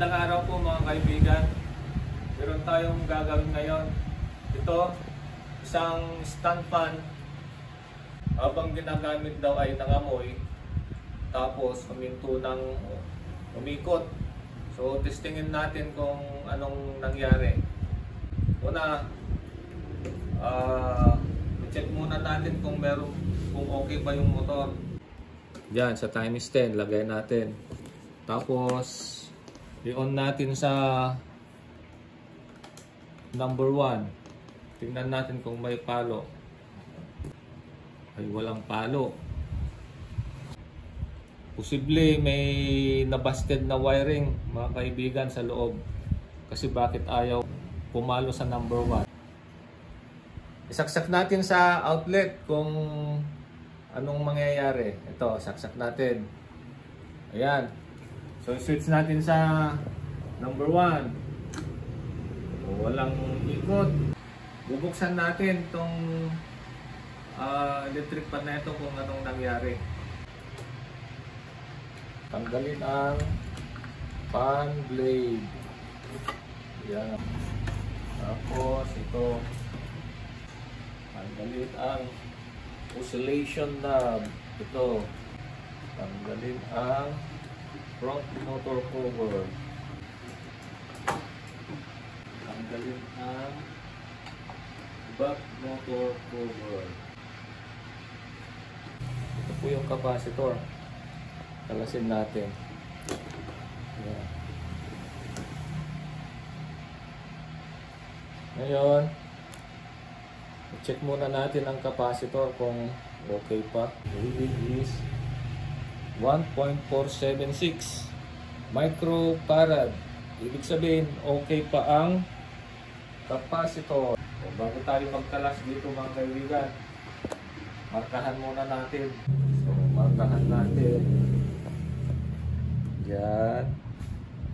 Magandang araw po mga kaibigan. Meron tayong gagawin ngayon. Ito, isang stand fan. Habang ginagamit daw ay nangamoy. Tapos huminto ng umikot. So testingin natin kung anong nangyari. Una, check muna natin kung okay ba yung motor. Diyan sa times 10 lagay natin. Tapos i-on natin sa number 1. Tingnan natin kung may palo. Ay walang palo. Posible may nabasted na wiring mga kaibigan sa loob. Kasi bakit ayaw pumalo sa number 1? Isaksak natin sa outlet kung anong mangyayari. Ito, saksak natin. Ayan. So, switch natin sa number 1. Walang ikot. Bubuksan natin itong electric pan na ito kung anong nangyari. Tanggalin ang fan blade. Ayan. Tapos, ito. Tanggalin ang oscillation knob. Ito. Tanggalin ang front motor cover. Tanggalin ang back motor cover. Ito po yung capacitor. Kalasin natin. Ayan. Ngayon, check muna natin ang capacitor kung okay pa. Reading is 1.476 microfarad. Ibig sabihin, okay pa ang capacitor. So, bago tayo magkalas dito mga kaibigan, markahan muna natin. So, markahan natin. Yan.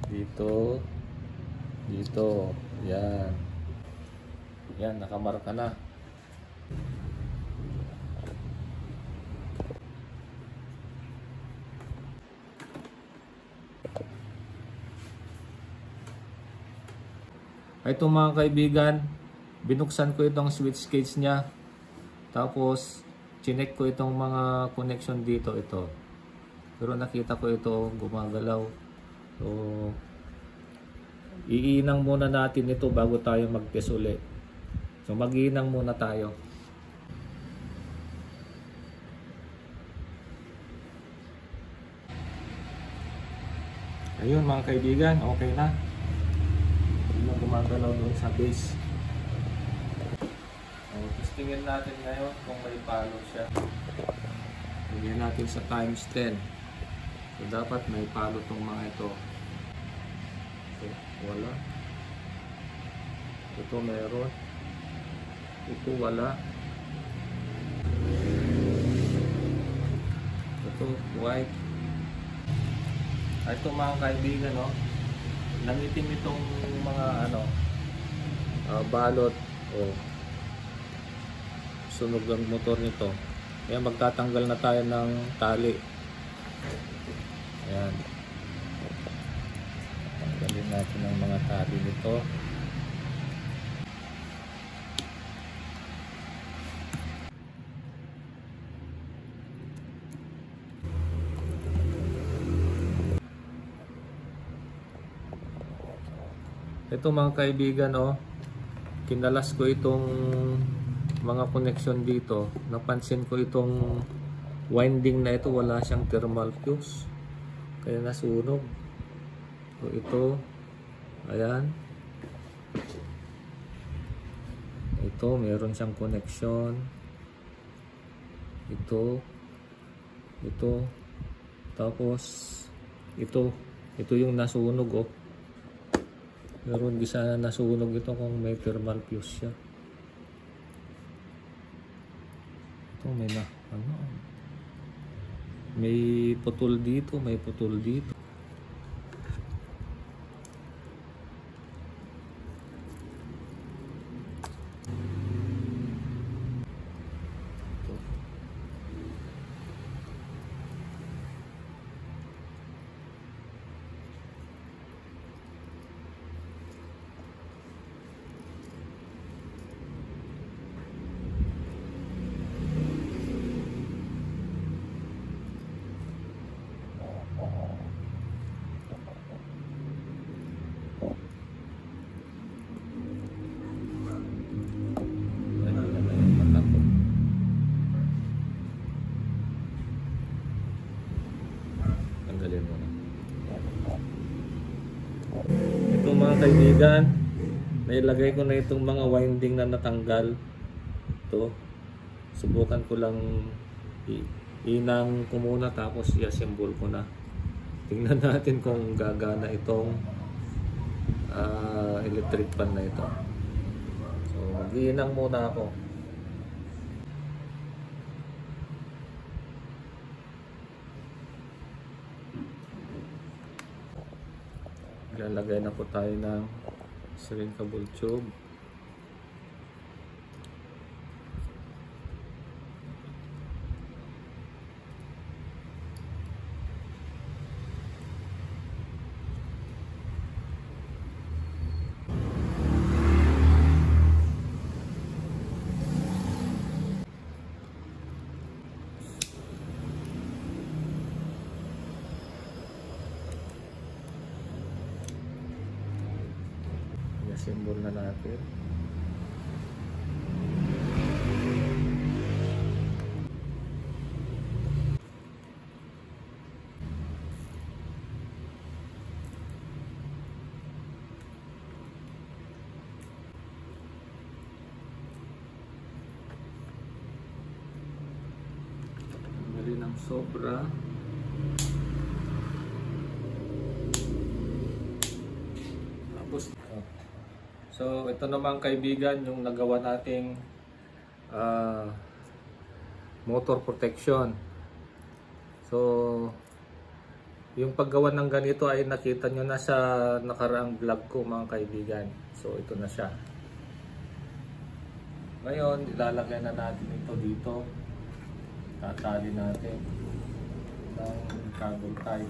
Dito. Dito. Yan. Yan, nakamarka na. Ito mga kaibigan, binuksan ko itong switch cage niya. Tapos, chinek ko itong mga connection dito. Ito. Pero nakita ko ito gumagalaw. So, iinang muna natin ito bago tayo mag-test ulit. So, mag-iinang muna tayo. Ayun mga kaibigan, okay na. Gumagalaw doon sa base. Testingin natin ngayon kung may palo siya. Lagyan natin sa times 10. So dapat may palo tong mga ito. So, wala. Ito meron. Ito wala. Ito white. Ito mga kaibigan, no? Nangitim itong mga balot o sunog ang motor nito. Kaya magtatanggal na tayo ng tali. Ayan. Tanggalin natin ang mga tali nito. Ito mga kaibigan, kinalas ko itong mga connection dito. Napansin ko itong winding na ito, wala siyang thermal fuse. Kaya nasunog. So ito, ayan. Ito, meron siyang connection. Ito. Tapos, ito yung nasunog, Pero hindi sana nasunog ito kung may thermal fuse siya. Ito may putol dito, may putol dito. kaibigan, nailagay ko na itong mga winding na natanggal. Ito, subukan ko lang inang ko muna tapos i-assemble ko na. Tingnan natin kung gagana itong electric fan na ito. So mag-iinang muna ako. Lalagay na po tayo ng shrinkable tube. I-assemble na natin. Tanggalin ang sobra. Tapos so ito naman kaibigan yung nagawa nating motor protection. So yung paggawa ng ganito ay nakita nyo na sa nakaraang vlog ko mga kaibigan. So ito na siya. Ngayon ilalagay na natin ito dito. Tatali natin ng cable tie.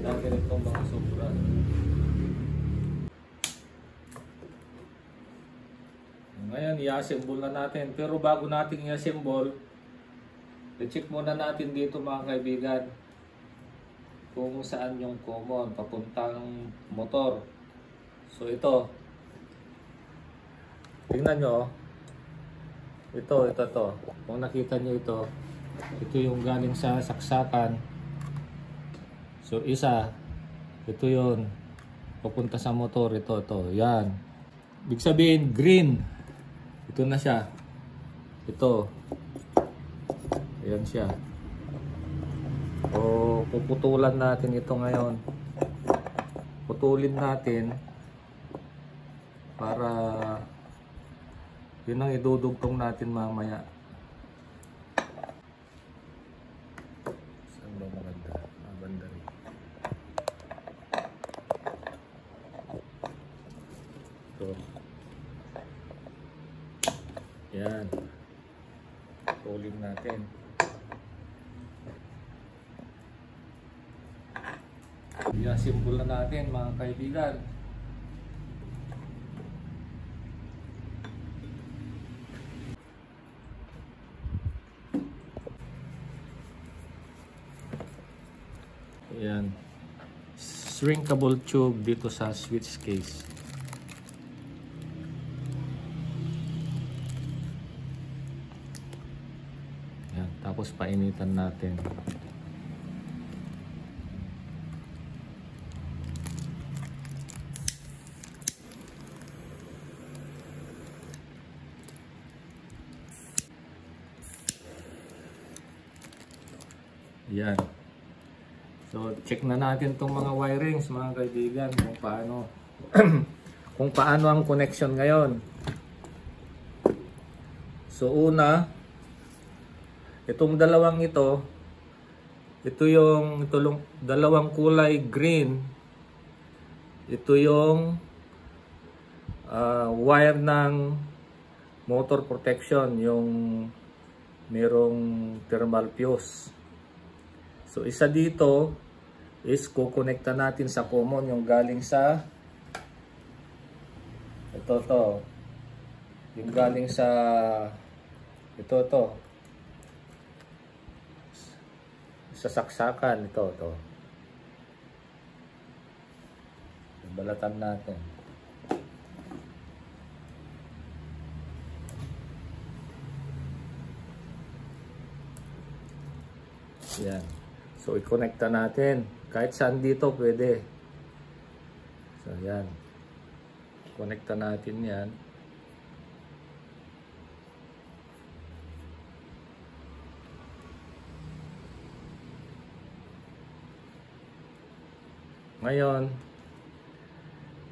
Natin itong mga sobra. Ngayon i-assemble na natin, pero bago natin i-assemble, i-check muna natin dito mga kaibigan kung saan yung common papuntang motor. So ito, tingnan nyo, ito kung nakita nyo ito yung galing sa saksakan. So isa, ito yun, papunta sa motor, ito, yan. Ibig sabihin, green. Ito na siya. Ito. Ayan siya. O, puputulan natin ito ngayon. Putulin natin para yun ang idudugtong natin mamaya. Saan ba maganda? Maganda rin. Yan. Pulling natin. I-assemble na natin mga kaibigan. Yan. Shrinkable tube dito sa switch case. Tapos painitan natin. Yan. So check na natin tong mga wirings mga kaibigan kung paano kung paano ang connection ngayon. So una, itong dalawang ito yung dalawang kulay green. Ito yung wire ng motor protection, yung merong thermal fuse. So isa dito is kukonekta natin sa common, yung galing sa ito yung galing sa ito sa saksakan, ito Balatan natin. Yan. So, i-connecta natin. Kahit saan dito, pwede. So, yan. Connecta natin yan. Ngayon,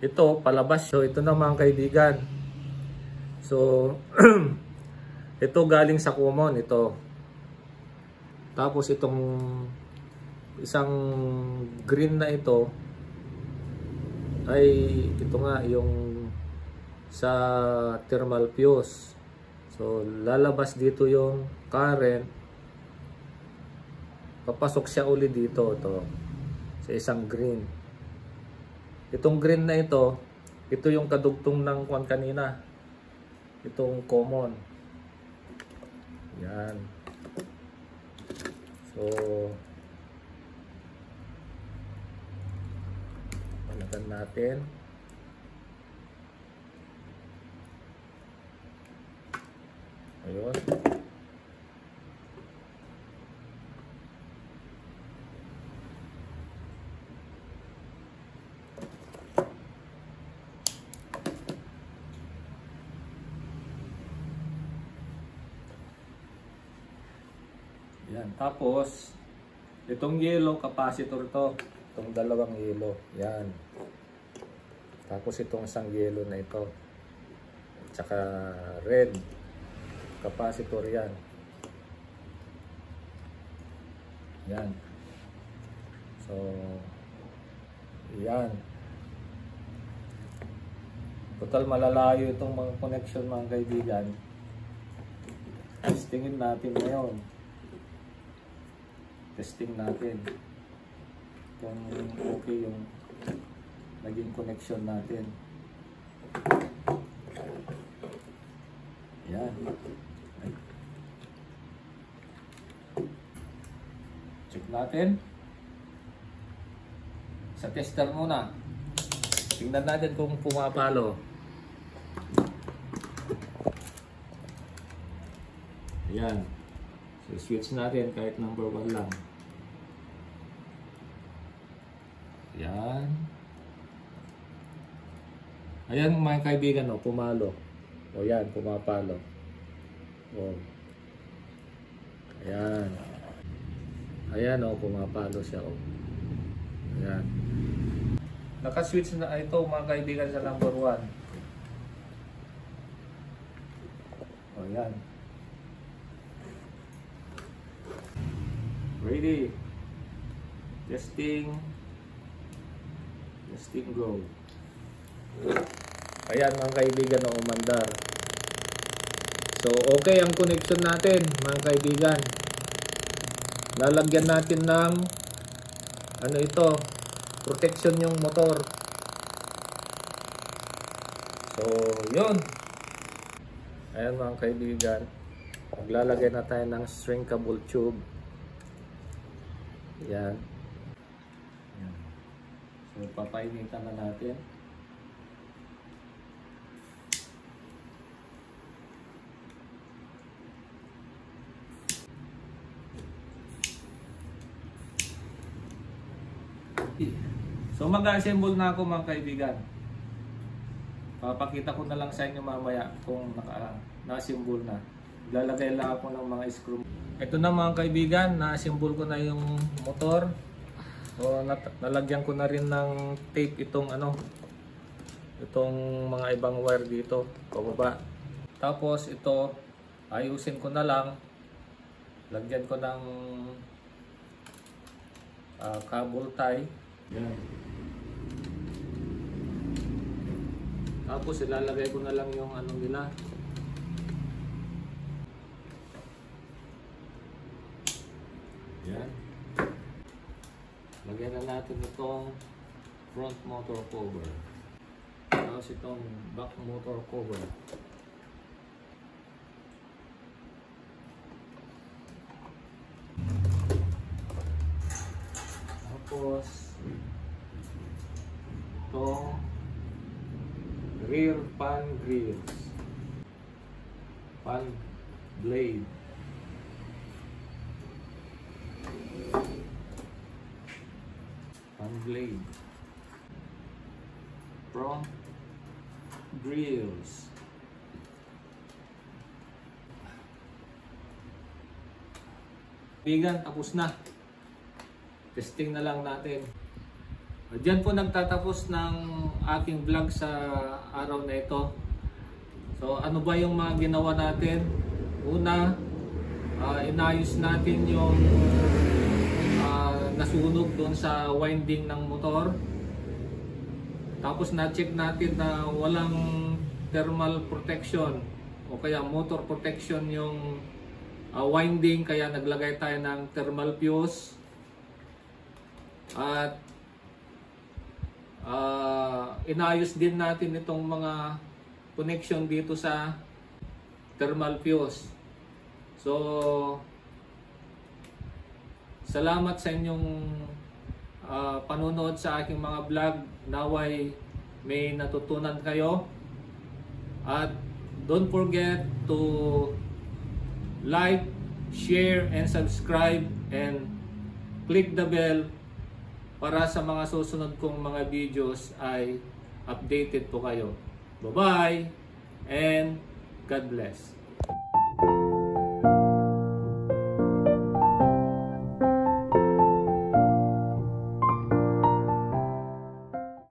ito, palabas. So, ito na mga kaibigan. So, ito galing sa common. Ito. Tapos, itong isang green na ito, ay ito nga, yung sa thermal fuse. So, lalabas dito yung current. Papasok siya uli dito. Ito. Sa isang green. Itong green na ito yung kadugtong ng kwan kanina. Itong common. Yan. So, palagan natin. Ayun. Yan. Tapos, itong yellow capacitor to. Itong dalawang yellow. Yan. Tapos itong isang yellow na ito. Tsaka red capacitor yan. Yan. So, yan. Total malalayo itong mga connection mga kaibigan. Testingin natin ngayon. Testing natin kung okay yung naging connection natin. Yan. Check natin. Sa tester muna. Tingnan natin kung pumapalo. Yan. So, switch natin kahit number 1 lang. Yan. Ayan mga kaibigan, oh, pumalo. O yan, pumapalo. O. Ayan. Ayan, oh, pumapalo siya. Oh. Ayan. Naka-switch na ito mga kaibigan sa number 1. O yan. Ready. Testing. Testing go. Ayan mga kaibigan, o umandar. So okay ang connection natin mga kaibigan. Lalagyan natin ng ano ito, protection yung motor. So yun. Ayan mga kaibigan, maglalagay na tayo ng shrinkable tube. Yan. Yan. So papainitan na natin. So mag-assemble na ako mga kaibigan. Papakita ko na lang sa inyo mamaya kung na-assemble na. Lalagay lang ako ng mga screw. Ito na mga kaibigan, na-assemble ko na yung motor. So nalagyan ko na rin ng tape itong itong mga ibang wire dito pababa. Tapos ito ayusin ko na lang. Lagyan ko ng cable tie. Yan. Tapos ilalagay ko na lang yung ano nila. Yan. Lagyan na natin itong front motor cover. Tapos itong back motor cover. Tapos itong rear fan grills, fan blade, fan blade, front grills, bigan, tapos na. Testing na lang natin. Diyan po nagtatapos ng aking vlog sa araw na ito. So ano ba yung mga ginawa natin? Una, inayos natin yung nasunog doon sa winding ng motor. Tapos na-check natin na walang thermal protection o kaya motor protection yung winding, kaya naglagay tayo ng thermal fuse. At inayos din natin itong mga connection dito sa thermal fuse. So salamat sa inyong panunood sa aking mga vlog. Naway may natutunan kayo, at don't forget to like, share, and subscribe, and click the bell para sa mga susunod kong mga videos ay updated po kayo. Bye-bye and God bless.